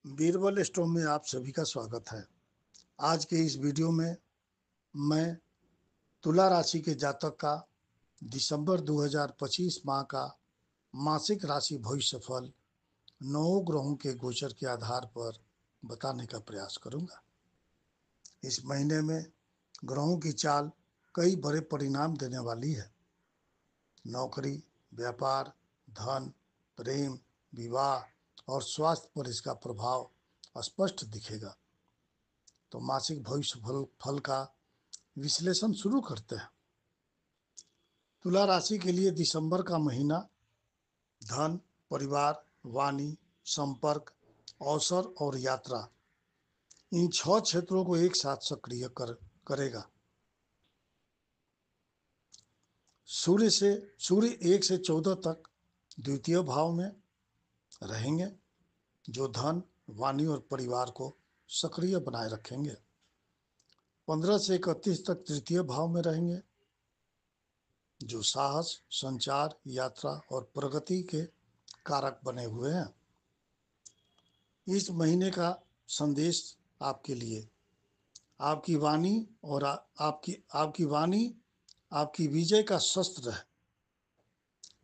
Birbal store में आप सभी का स्वागत है। आज के इस वीडियो में मैं तुला राशि के जातक का दिसंबर 2025 माह का मासिक राशि भविष्यफल 9 ग्रहों के गोचर के आधार पर बताने का प्रयास करूंगा। इस महीने में ग्रहों की चाल कई बड़े परिणाम देने वाली है। नौकरी, व्यापार, धन, प्रेम, विवाह और स्वास्थ्य पर इसका प्रभाव स्पष्ट दिखेगा। तो मासिक भविष्य फल का विश्लेषण शुरू करते हैं। तुला राशि के लिए दिसंबर का महीना धन, परिवार, वाणी, संपर्क, अवसर और यात्रा, इन 6 क्षेत्रों को एक साथ सक्रिय करेगा। सूर्य 1 से 14 तक द्वितीय भाव में रहेंगे, जो धन, वाणी और परिवार को सक्रिय बनाए रखेंगे। 15 से 31 तक तृतीय भाव में रहेंगे, जो साहस, संचार, यात्रा और प्रगति के कारक बने हुए हैं। इस महीने का संदेश आपके लिए, आपकी वाणी और आपकी वाणी आपकी विजय का शस्त्र है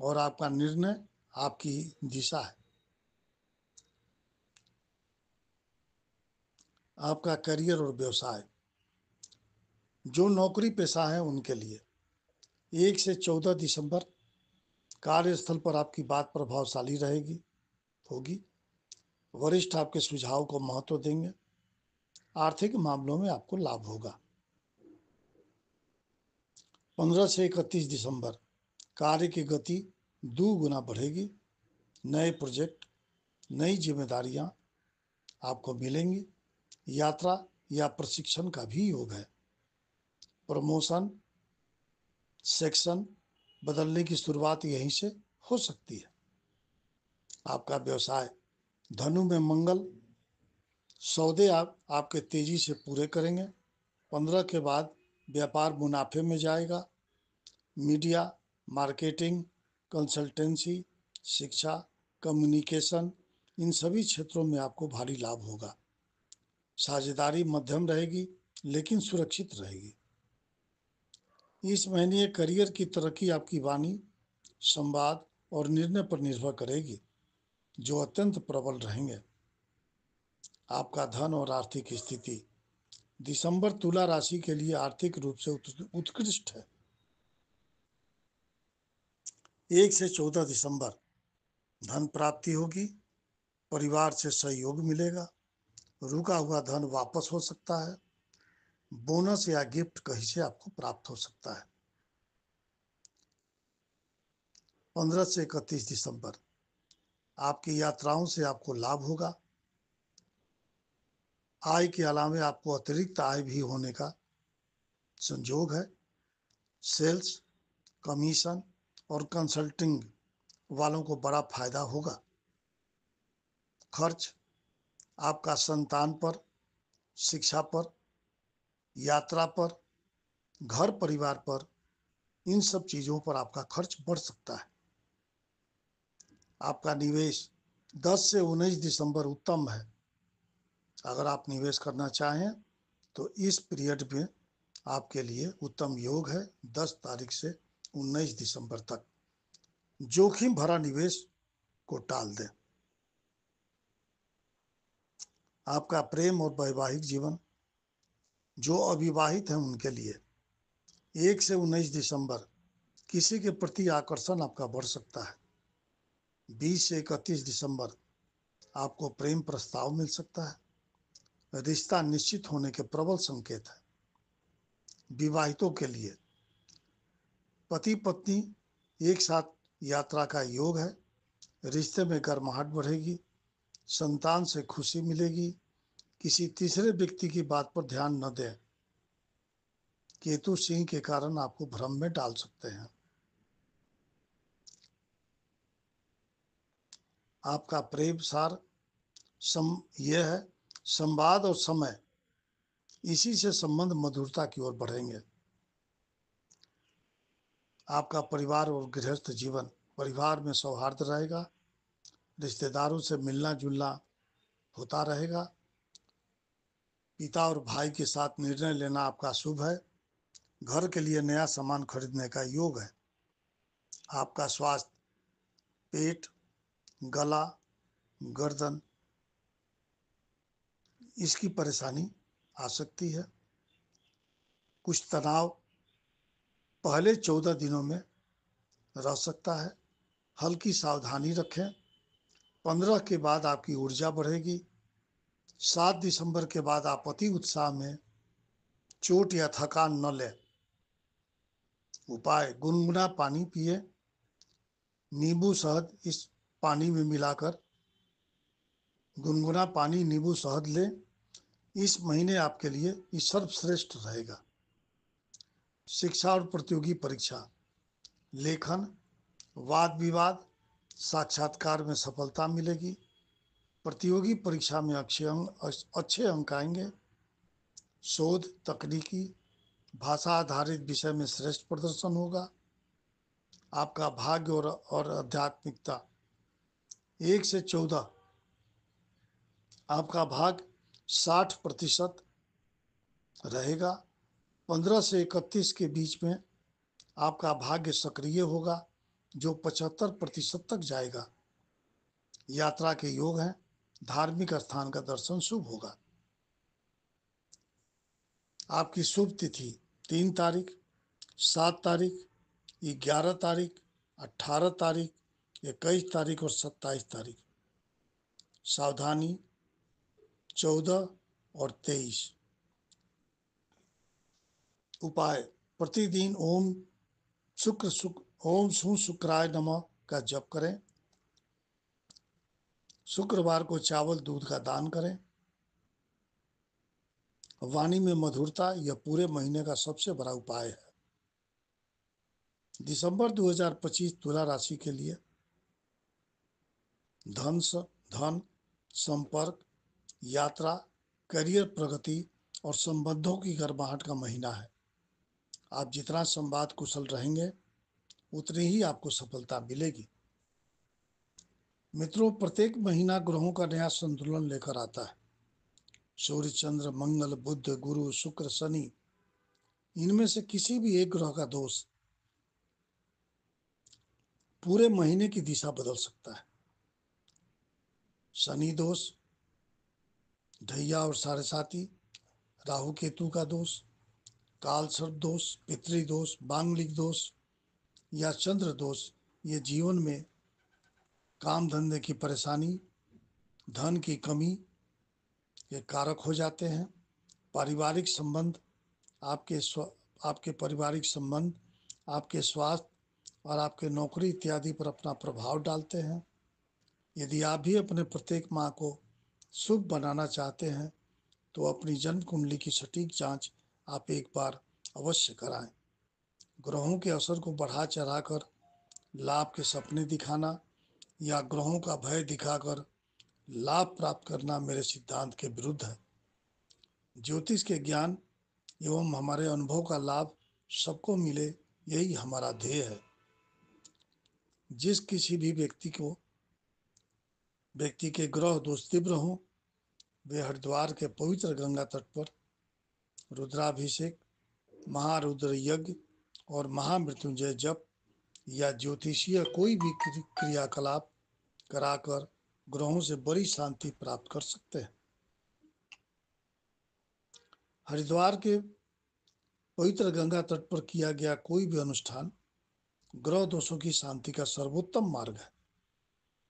और आपका निर्णय आपकी दिशा है। आपका करियर और व्यवसाय, जो नौकरी पेशा है उनके लिए 1 से 14 दिसंबर कार्यस्थल पर आपकी बात प्रभावशाली होगी। वरिष्ठ आपके सुझाव को महत्व देंगे। आर्थिक मामलों में आपको लाभ होगा। 15 से 31 दिसंबर कार्य की गति 2 गुना बढ़ेगी। नए प्रोजेक्ट, नई जिम्मेदारियां आपको मिलेंगी। यात्रा या प्रशिक्षण का भी योग है। प्रमोशन, सेक्शन बदलने की शुरुआत यहीं से हो सकती है। आपका व्यवसाय, धनु में मंगल सौदे आपके तेजी से पूरे करेंगे। 15 के बाद व्यापार मुनाफे में जाएगा। मीडिया, मार्केटिंग, कंसल्टेंसी, शिक्षा, कम्युनिकेशन, इन सभी क्षेत्रों में आपको भारी लाभ होगा। साझेदारी मध्यम रहेगी लेकिन सुरक्षित रहेगी। इस महीने करियर की तरक्की आपकी वाणी, संवाद और निर्णय पर निर्भर करेगी, जो अत्यंत प्रबल रहेंगे। आपका धन और आर्थिक स्थिति, दिसंबर तुला राशि के लिए आर्थिक रूप से उत्कृष्ट है। 1 से 14 दिसंबर धन प्राप्ति होगी। परिवार से सहयोग मिलेगा। रुका हुआ धन वापस हो सकता है। बोनस या गिफ्ट कहीं से आपको प्राप्त हो सकता है। 15 से 31 दिसंबर आपकी यात्राओं से आपको लाभ होगा। आय के अलावे आपको अतिरिक्त आय भी होने का संजोग है। सेल्स, कमीशन और कंसल्टिंग वालों को बड़ा फायदा होगा। खर्च आपका संतान पर, शिक्षा पर, यात्रा पर, घर परिवार पर, इन सब चीजों पर आपका खर्च बढ़ सकता है। आपका निवेश 10 से 19 दिसंबर उत्तम है। अगर आप निवेश करना चाहें तो इस पीरियड में आपके लिए उत्तम योग है। 10 तारीख से 19 दिसंबर तक जोखिम भरा निवेश को टाल दें। आपका प्रेम और वैवाहिक जीवन, जो अविवाहित हैं उनके लिए 1 से 19 दिसंबर किसी के प्रति आकर्षण आपका बढ़ सकता है। 20 से 31 दिसंबर आपको प्रेम प्रस्ताव मिल सकता है। रिश्ता निश्चित होने के प्रबल संकेत है। विवाहितों के लिए पति पत्नी एक साथ यात्रा का योग है। रिश्ते में गर्माहट बढ़ेगी। संतान से खुशी मिलेगी। किसी तीसरे व्यक्ति की बात पर ध्यान न दें। केतु सिंह के कारण आपको भ्रम में डाल सकते हैं। आपका प्रेम सार यह है, संवाद और समय, इसी से संबंध मधुरता की ओर बढ़ेंगे। आपका परिवार और गृहस्थ जीवन, परिवार में सौहार्द रहेगा। रिश्तेदारों से मिलना जुलना होता रहेगा। पिता और भाई के साथ निर्णय लेना आपका शुभ है। घर के लिए नया सामान खरीदने का योग है। आपका स्वास्थ्य, पेट, गला, गर्दन, इसकी परेशानी आ सकती है। कुछ तनाव पहले 14 दिनों में रह सकता है। हल्की सावधानी रखें। 15 के बाद आपकी ऊर्जा बढ़ेगी। 7 दिसंबर के बाद आप अति उत्साह में चोट या थकान न लें। उपाय: गुनगुना पानी पिए। नींबू शहद इस पानी में मिलाकर गुनगुना पानी नींबू शहद लें। इस महीने आपके लिए ये सर्वश्रेष्ठ रहेगा। शिक्षा और प्रतियोगी परीक्षा, लेखन, वाद विवाद, साक्षात्कार में सफलता मिलेगी। प्रतियोगी परीक्षा में अच्छे अंक आएंगे। शोध, तकनीकी, भाषा आधारित विषय में श्रेष्ठ प्रदर्शन होगा। आपका भाग्य और आध्यात्मिकता 1 से 14, आपका भाग 60% रहेगा। 15 से 31 के बीच में आपका भाग्य सक्रिय होगा, जो 75% तक जाएगा। यात्रा के योग हैं। धार्मिक स्थान का दर्शन शुभ होगा। आपकी शुभ तिथि 3 तारीख, 7 तारीख, 11 तारीख, 18 तारीख, 21 तारीख और 27 तारीख। सावधानी 14 और 23। उपाय: प्रतिदिन ओम शु शुक्राय नमः का जप करें। शुक्रवार को चावल दूध का दान करें। वाणी में मधुरता यह पूरे महीने का सबसे बड़ा उपाय है। दिसंबर 2025 तुला राशि के लिए धन, संपर्क, यात्रा, करियर प्रगति और संबंधों की गर्माहट का महीना है। आप जितना संवाद कुशल रहेंगे, उतनी ही आपको सफलता मिलेगी। मित्रों, प्रत्येक महीना ग्रहों का नया संतुलन लेकर आता है। सूर्य, चंद्र, मंगल, बुध, गुरु, शुक्र, शनि, इनमें से किसी भी एक ग्रह का दोष पूरे महीने की दिशा बदल सकता है। शनि दोष, ढैया और साढ़े साती, राहु केतु का दोष, काल सर्प दोष, पितृ दोष, मांगलिक दोष या चंद्र दोष, ये जीवन में काम धंधे की परेशानी, धन की कमी के कारक हो जाते हैं। पारिवारिक संबंध, आपके पारिवारिक संबंध, आपके स्वास्थ्य और आपके नौकरी इत्यादि पर अपना प्रभाव डालते हैं। यदि आप भी अपने प्रत्येक माह को शुभ बनाना चाहते हैं, तो अपनी जन्म कुंडली की सटीक जांच आप एक बार अवश्य कराएं। ग्रहों के असर को बढ़ा चढ़ाकर लाभ के सपने दिखाना या ग्रहों का भय दिखाकर लाभ प्राप्त करना मेरे सिद्धांत के विरुद्ध है। ज्योतिष के ज्ञान एवं हमारे अनुभव का लाभ सबको मिले, यही हमारा ध्येय है। जिस किसी भी व्यक्ति के ग्रह दोष तीव्र हों, वे हरिद्वार के पवित्र गंगा तट पर रुद्राभिषेक, महारुद्र यज्ञ और महामृत्युंजय जप या ज्योतिषीय कोई भी क्रियाकलाप कराकर ग्रहों से बड़ी शांति प्राप्त कर सकते हैं। हरिद्वार के पवित्र गंगा तट पर किया गया कोई भी अनुष्ठान ग्रह दोषों की शांति का सर्वोत्तम मार्ग है।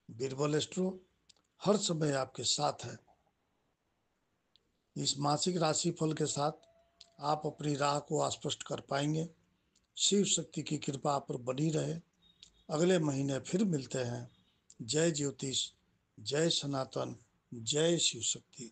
बीरबल एस्ट्रो हर समय आपके साथ है। इस मासिक राशिफल के साथ आप अपनी राह को स्पष्ट कर पाएंगे। शिव शक्ति की कृपा आप पर बनी रहे। अगले महीने फिर मिलते हैं। जय ज्योतिष, जय सनातन, जय शिव शक्ति।